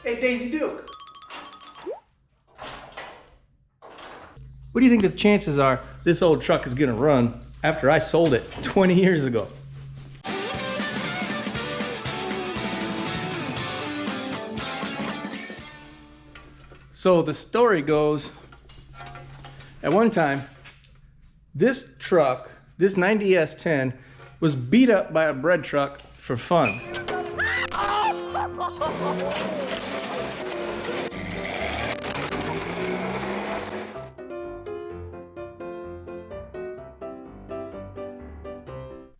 Hey, Daisy Duke. What do you think the chances are this old truck is gonna run after I sold it 20 years ago? So the story goes, at one time, this truck, this 90S10, was beat up by a bread truck for fun.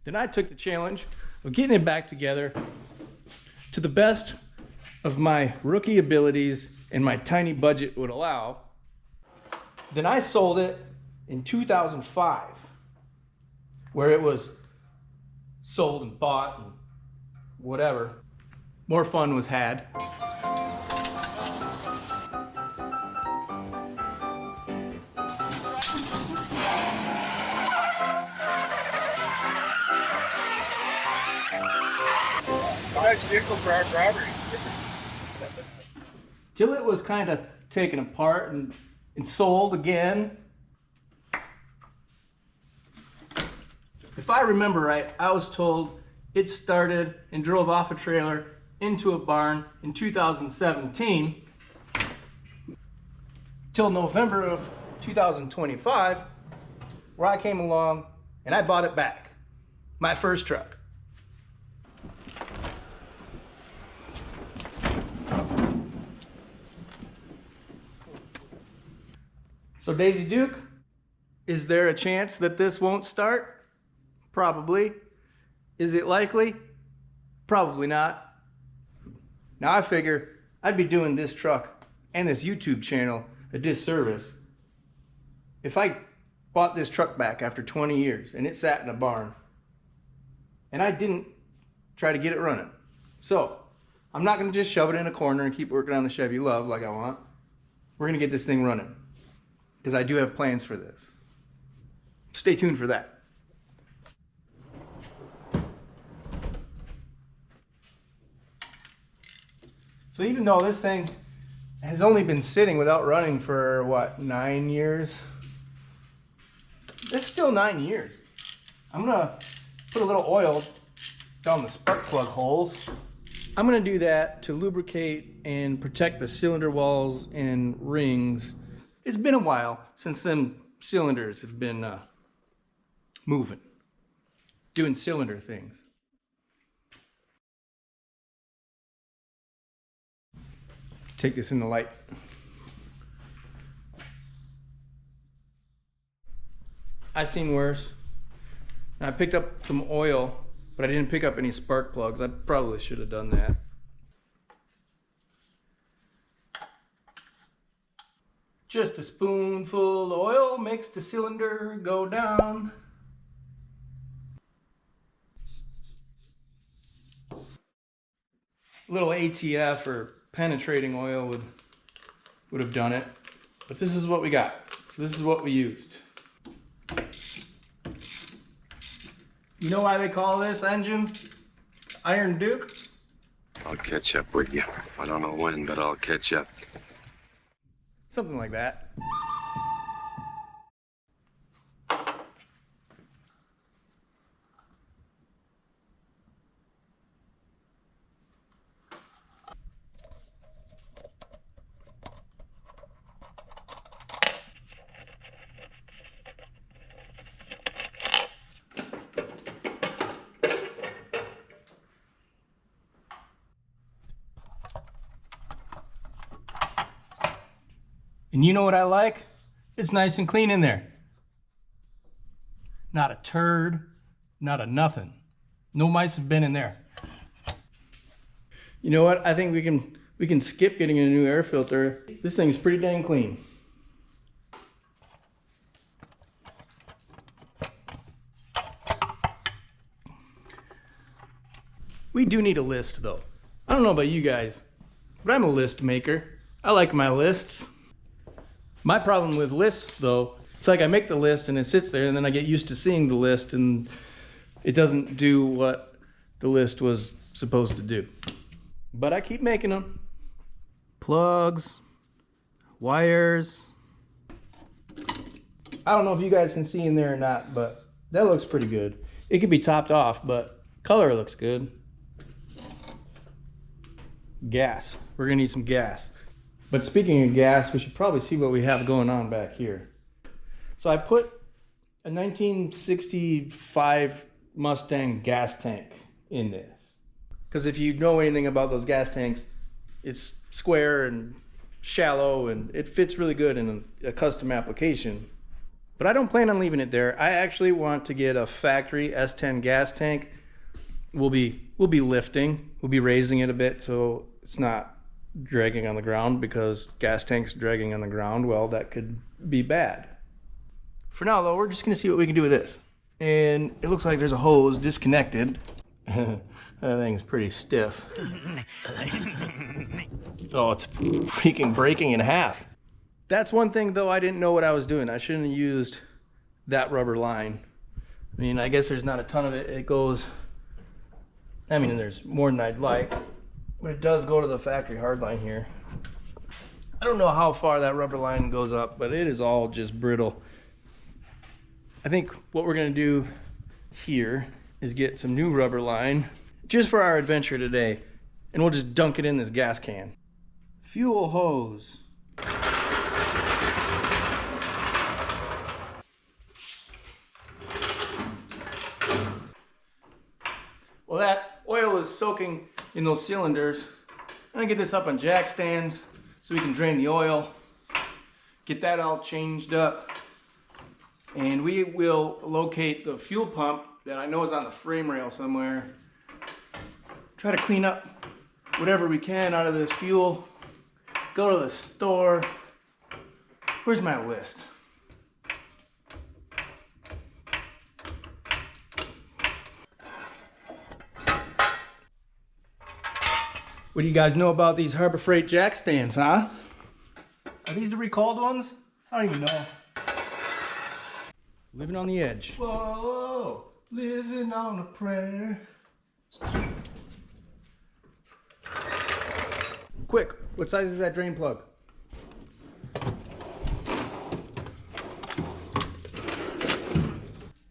Then I took the challenge of getting it back together to the best of my rookie abilities and my tiny budget would allow. Then I sold it in 2005, where it was sold and bought and whatever. More fun was had. It's a nice vehicle for our property. Till it was kind of taken apart and sold again. If I remember right, I was told it started and drove off a trailer into a barn in 2017 till November of 2025, where I came along and I bought it back. My first truck. So Daisy Duke, is there a chance that this won't start? Probably. Is it likely? Probably not. Now I figure I'd be doing this truck and this YouTube channel a disservice if I bought this truck back after 20 years and it sat in a barn and I didn't try to get it running. So I'm not gonna just shove it in a corner and keep working on the Chevy Love like I want. We're gonna get this thing running, because I do have plans for this. Stay tuned for that. So even though this thing has only been sitting without running for, what, 9 years? It's still 9 years. I'm gonna put a little oil down the spark plug holes. I'm gonna do that to lubricate and protect the cylinder walls and rings. It's been a while since them cylinders have been moving, doing cylinder things. Take this in the light. I've seen worse. I picked up some oil, but I didn't pick up any spark plugs. I probably should have done that. Just a spoonful of oil makes the cylinder go down. A little ATF or penetrating oil would have done it. But this is what we got. So this is what we used. You know why they call this engine Iron Duke? I'll catch up with you. I don't know when, but I'll catch up. Something like that. And you know what I like? It's nice and clean in there. Not a turd, not a nothing. No mice have been in there. You know what? I think we can skip getting a new air filter. This thing's pretty dang clean. We do need a list though. I don't know about you guys, but I'm a list maker. I like my lists. My problem with lists though, it's like I make the list and it sits there and then I get used to seeing the list and it doesn't do what the list was supposed to do. But I keep making them. plugs, wires. I don't know if you guys can see in there or not, but that looks pretty good. It could be topped off, but color looks good. Gas. We're gonna need some gas. But speaking of gas, we should probably see what we have going on back here. So I put a 1965 Mustang gas tank in this. Because if you know anything about those gas tanks, it's square and shallow and it fits really good in a custom application. But I don't plan on leaving it there. I actually want to get a factory S10 gas tank. We'll be lifting. We'll be raising it a bit so it's not dragging on the ground, because gas tanks dragging on the ground, well, that could be bad. For now though, we're just gonna see what we can do with this. And it looks like there's a hose disconnected. That thing's pretty stiff. Oh, it's freaking breaking in half. That's one thing though, I didn't know what I was doing. I shouldn't have used that rubber line. I mean, I guess there's not a ton of it. It goes, I mean, there's more than I'd like, but it does go to the factory hard line here. I don't know how far that rubber line goes up, but it is all just brittle. I think what we're gonna do here is get some new rubber line just for our adventure today, and we'll just dunk it in this gas can. Fuel hose. Well, that oil is soaking in those cylinders. I'm gonna get this up on jack stands so we can drain the oil, get that all changed up, and we will locate the fuel pump that I know is on the frame rail somewhere. Try to clean up whatever we can out of this fuel. Go to the store. Where's my list? What do you guys know about these Harbor Freight jack stands, huh? Are these the recalled ones? I don't even know. Living on the edge. Whoa, living on a prayer. Quick, what size is that drain plug?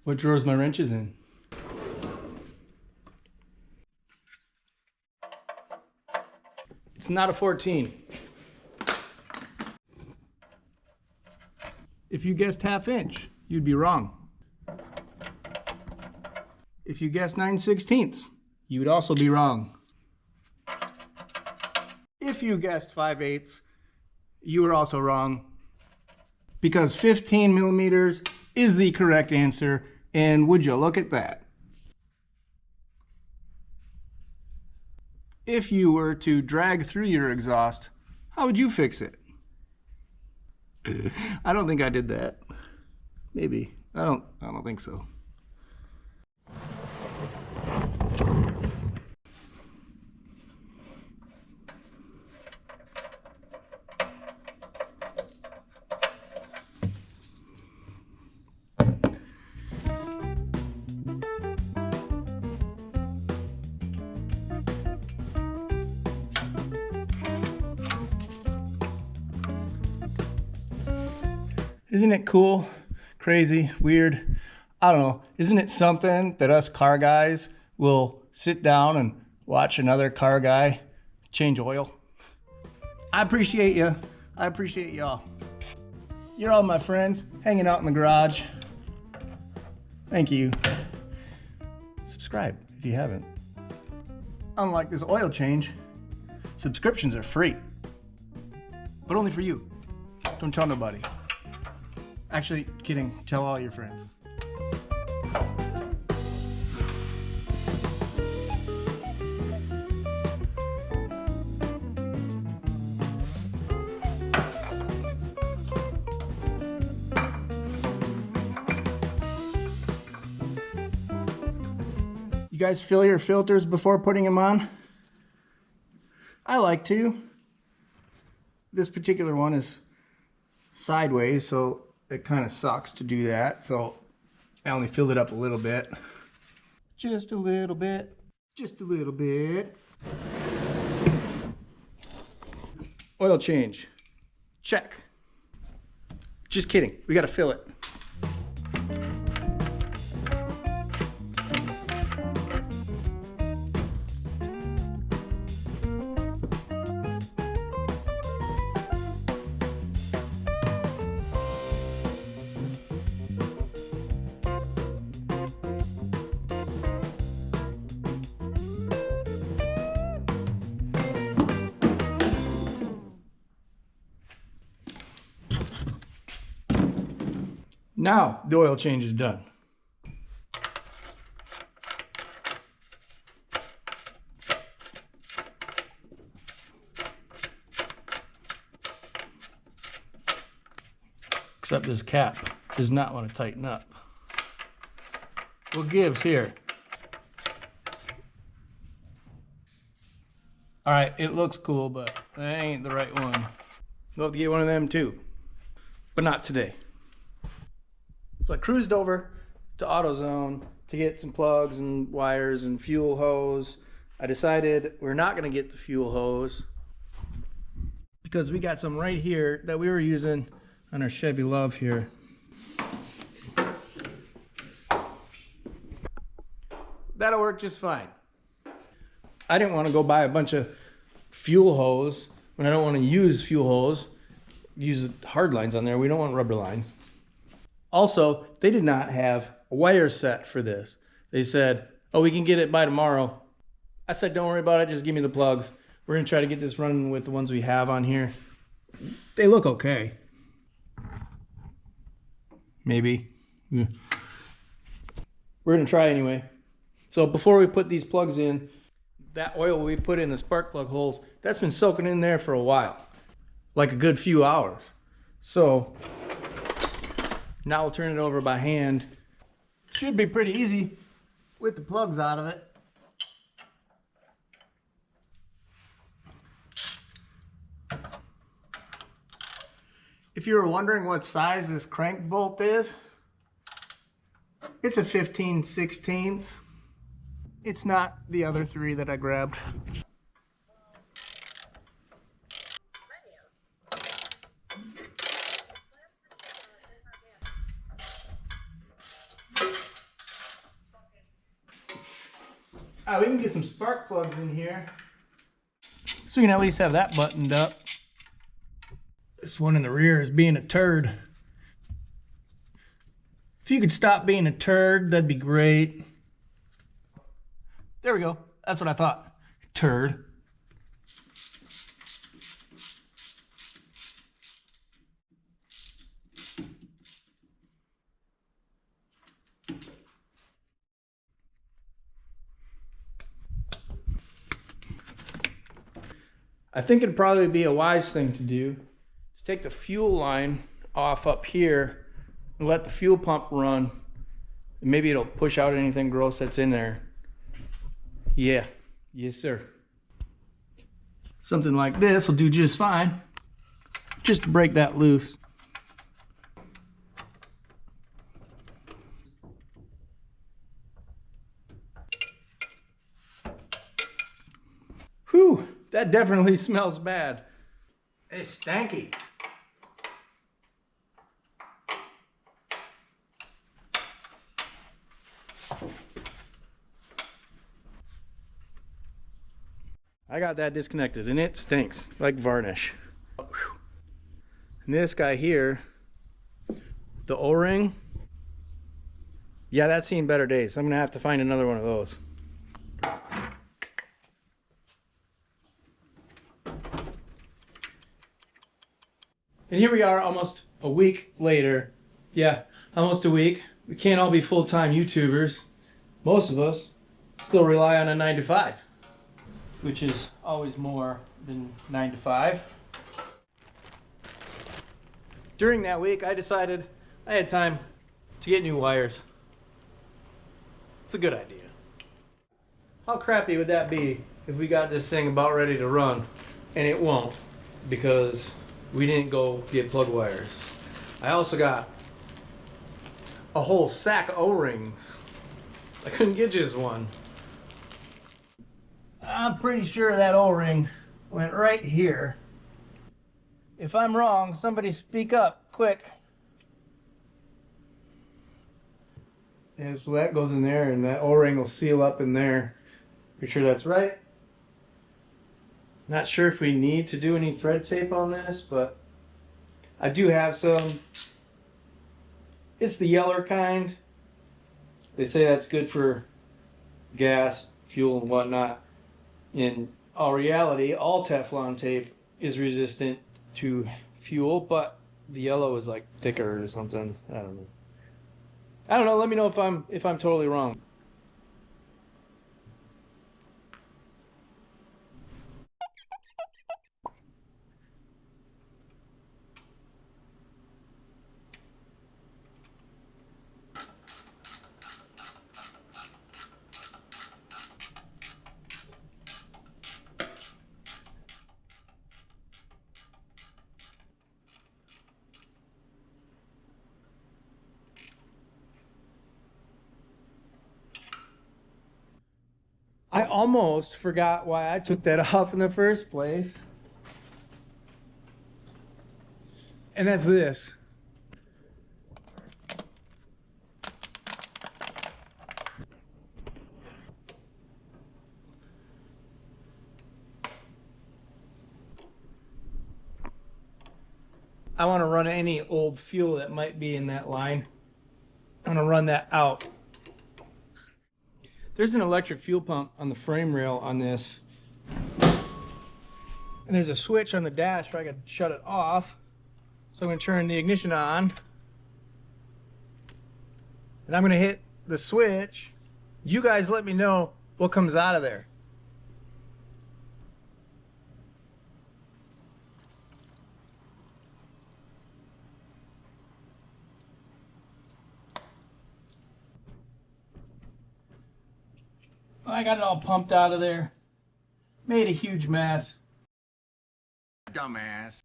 What drawer is my wrenches in? It's not a 14. If you guessed 1/2 inch, you'd be wrong. If you guessed 9/16, you would also be wrong. If you guessed 5/8, you were also wrong. Because 15 millimeters is the correct answer, and would you look at that? If you were to drag through your exhaust, how would you fix it? I don't think I did that. Maybe. I don't think so. Isn't it cool, crazy, weird? I don't know. Isn't it something that us car guys will sit down and watch another car guy change oil? I appreciate you. I appreciate y'all. You're all my friends hanging out in the garage. Thank you. Subscribe if you haven't. Unlike this oil change, subscriptions are free. But only for you. Don't tell nobody. Actually, kidding. Tell all your friends. You guys fill your filters before putting them on? I like to. This particular one is sideways, so it kind of sucks to do that. So I only filled it up a little bit. Just a little bit. Just a little bit. Oil change. Check. Just kidding. We gotta fill it. Now the oil change is done. Except this cap does not want to tighten up. What gives here? All right, it looks cool, but that ain't the right one. We'll have to get one of them too, but not today. So I cruised over to AutoZone to get some plugs and wires and fuel hose. I decided we're not gonna get the fuel hose because we got some right here that we were using on our Chevy Love here. That'll work just fine. I didn't want to go buy a bunch of fuel hose when I don't want to use fuel hose. Use hard lines on there. We don't want rubber lines. Also, they did not have a wire set for this. They said, oh, we can get it by tomorrow. I said, don't worry about it. Just give me the plugs. We're going to try to get this running with the ones we have on here. They look okay. Maybe. Yeah. We're going to try anyway. So before we put these plugs in, that oil we put in the spark plug holes, that's been soaking in there for a while. Like a good few hours. So now we'll turn it over by hand. Should be pretty easy with the plugs out of it. If you were wondering what size this crank bolt is, it's a 15/16. It's not the other three that I grabbed. We can get some spark plugs in here, so we can at least have that buttoned up. This one in the rear is being a turd. If you could stop being a turd, that'd be great. There we go. That's what I thought. Turd. I think it'd probably be a wise thing to do to take the fuel line off up here and let the fuel pump run. And maybe it'll push out anything gross that's in there. Yeah, yes sir. Something like this will do just fine. Just to break that loose. Whew, that definitely smells bad. It's stanky. I got that disconnected and it stinks like varnish. And this guy here, the O-ring, yeah, that's seen better days. I'm gonna have to find another one of those. And here we are almost a week later. Yeah, almost a week. We can't all be full-time YouTubers. Most of us still rely on a 9 to 5. Which is always more than 9 to 5. During that week, I decided I had time to get new wires. It's a good idea. How crappy would that be if we got this thing about ready to run and it won't because we didn't go get plug wires? I also got a whole sack of O-rings. I couldn't get just one. I'm pretty sure that O-ring went right here. If I'm wrong, somebody speak up, quick. And so that goes in there, and that O-ring will seal up in there. Pretty sure that's right. Not sure if we need to do any thread tape on this, but I do have some. It's the yeller kind. They say that's good for gas, fuel, and whatnot. In all reality, all Teflon tape is resistant to fuel, but the yellow is like thicker or something. I don't know. Let me know if I'm totally wrong. I almost forgot why I took that off in the first place. And that's this. I want to run any old fuel that might be in that line. I'm going to run that out. There's an electric fuel pump on the frame rail on this. And there's a switch on the dash where I can shut it off. So I'm going to turn the ignition on. And I'm going to hit the switch. You guys let me know what comes out of there. I got it all pumped out of there. Made a huge mess. Dumbass.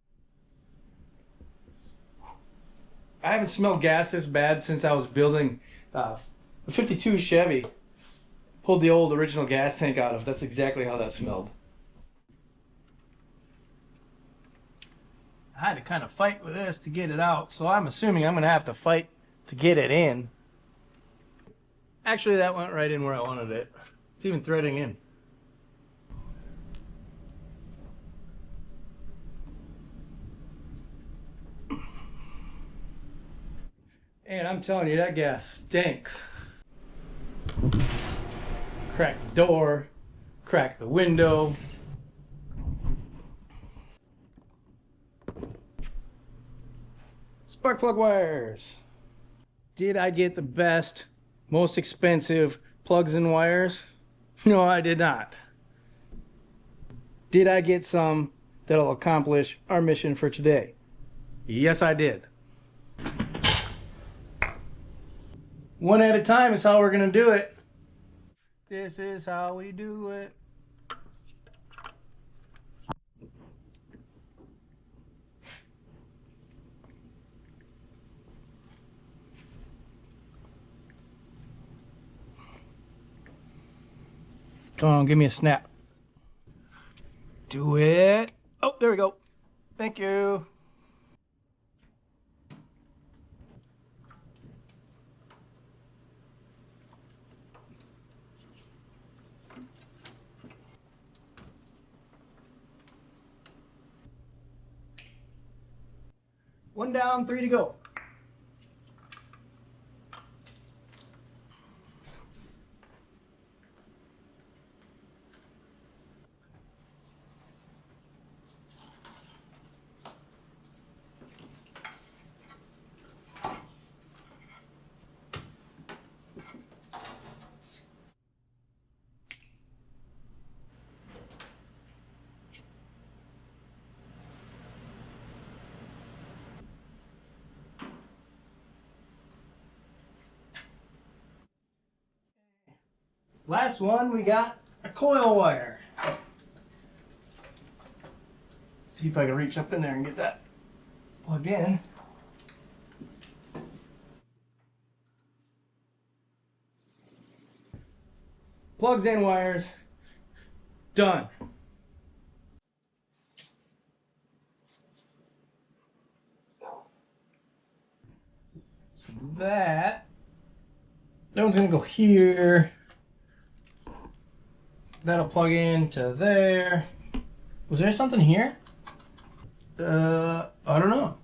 I haven't smelled gas this bad since I was building a 52 Chevy. Pulled the old original gas tank out of. That's exactly how that smelled. I had to kind of fight with this to get it out, so I'm assuming I'm going to have to fight to get it in. Actually, that went right in where I wanted it. It's even threading in. And I'm telling you, that gas stinks. Crack the door, crack the window. Spark plug wires. Did I get the best, most expensive plugs and wires? No, I did not. Did I get some that'll accomplish our mission for today? Yes, I did. One at a time is how we're gonna do it. This is how we do it. Come on, give me a snap. Do it. Oh, there we go. Thank you. One down, 3 to go. Last one, we got a coil wire. See if I can reach up in there and get that plugged in. Plugs in wires. Done. That one's gonna go here. That'll plug into there. Was there something here? I don't know.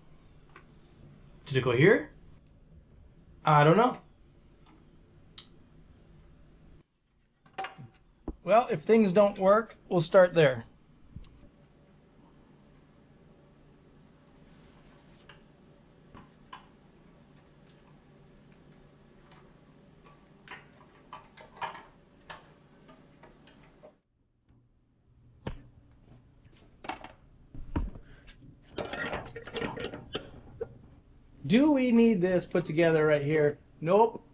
Did it go here? I don't know. Well, if things don't work, we'll start there. Do we need this put together right here? Nope.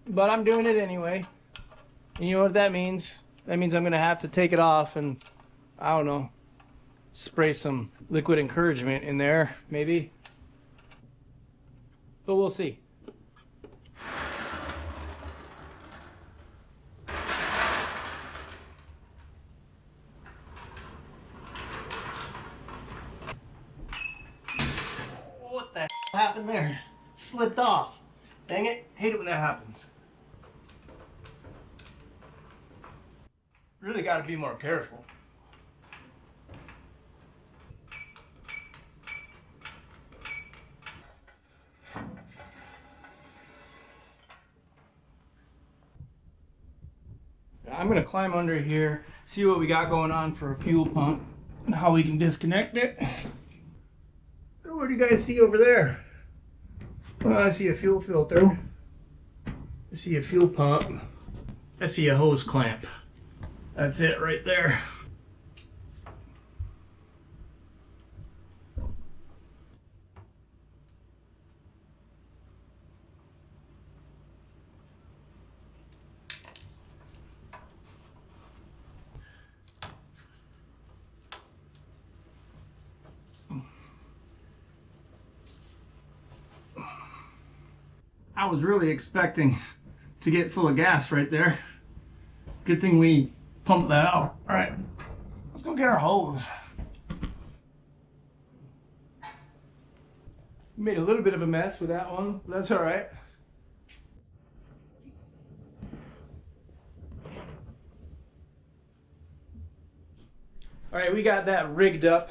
But I'm doing it anyway. And you know what that means? That means I'm gonna have to take it off and, I don't know, spray some liquid encouragement in there, maybe. But we'll see. What the happened there? Slipped off. Dang it, hate it when that happens. Really got to be more careful. I'm going to climb under here, see what we got going on for a fuel pump, and how we can disconnect it. What do you guys see over there? Well, I see a fuel filter. I see a fuel pump. I see a hose clamp. That's it right there. I was really expecting to get full of gas right there. Good thing we pumped that out. All right, let's go get our hose. Made a little bit of a mess with that one, but that's all right. All right, we got that rigged up.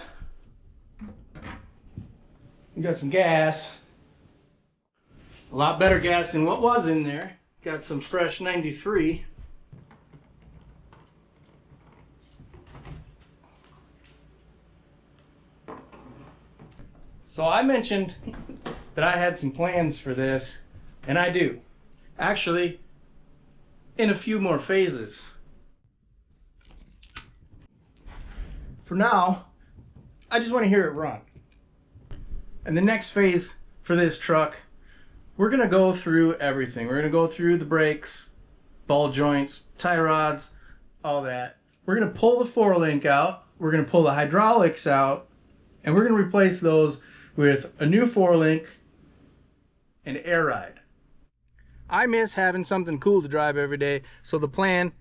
We got some gas. A lot better gas than what was in there. Got some fresh 93. So I mentioned that I had some plans for this, and I do. Actually, in a few more phases. For now, I just want to hear it run. And the next phase for this truck, we're gonna go through everything. We're gonna go through the brakes, ball joints, tie rods, all that. We're gonna pull the 4-link out, we're gonna pull the hydraulics out, and we're gonna replace those with a new 4-link and air ride. I miss having something cool to drive every day, so the plan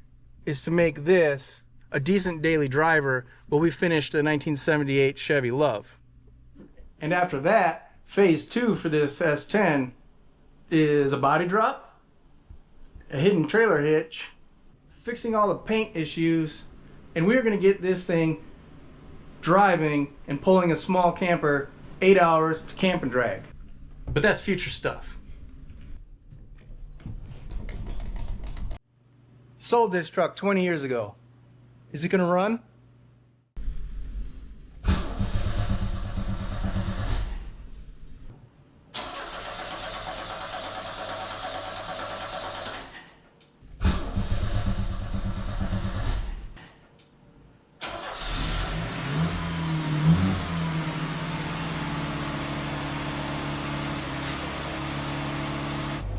is to make this a decent daily driver while we finish the 1978 Chevy Love. And after that, phase 2 for this S10 is a body drop, a hidden trailer hitch, fixing all the paint issues, and we're going to get this thing driving and pulling a small camper 8 hours to camp and drag. But that's future stuff. Sold this truck 20 years ago. Is it going to run?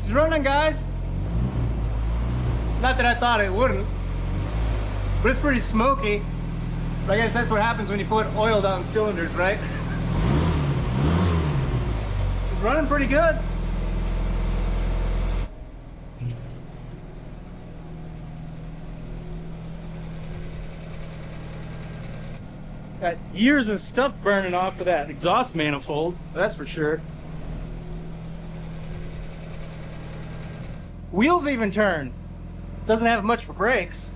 It's running, guys. Not that I thought it wouldn't, but it's pretty smoky. But I guess that's what happens when you put oil down cylinders, right? It's running pretty good. Got years of stuff burning off of that exhaust manifold, that's for sure. Wheels even turn. Doesn't have much for brakes.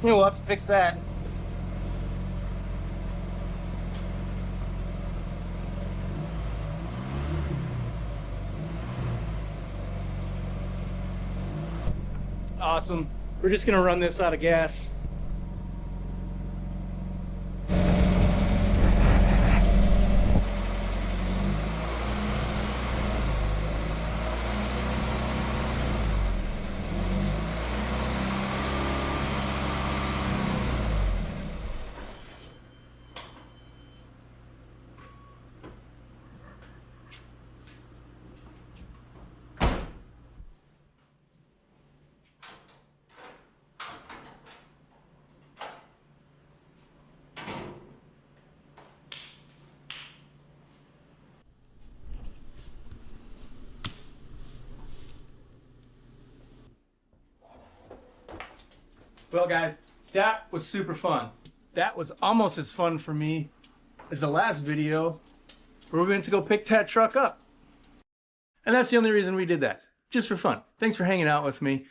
Yeah, we'll have to fix that. Awesome. We're just gonna run this out of gas. Well guys, that was super fun. That was almost as fun for me as the last video where we went to go pick that truck up. And that's the only reason we did that, just for fun. Thanks for hanging out with me.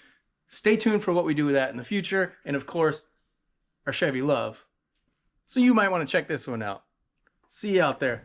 Stay tuned for what we do with that in the future, and of course, our Chevy love. So you might want to check this one out. See you out there.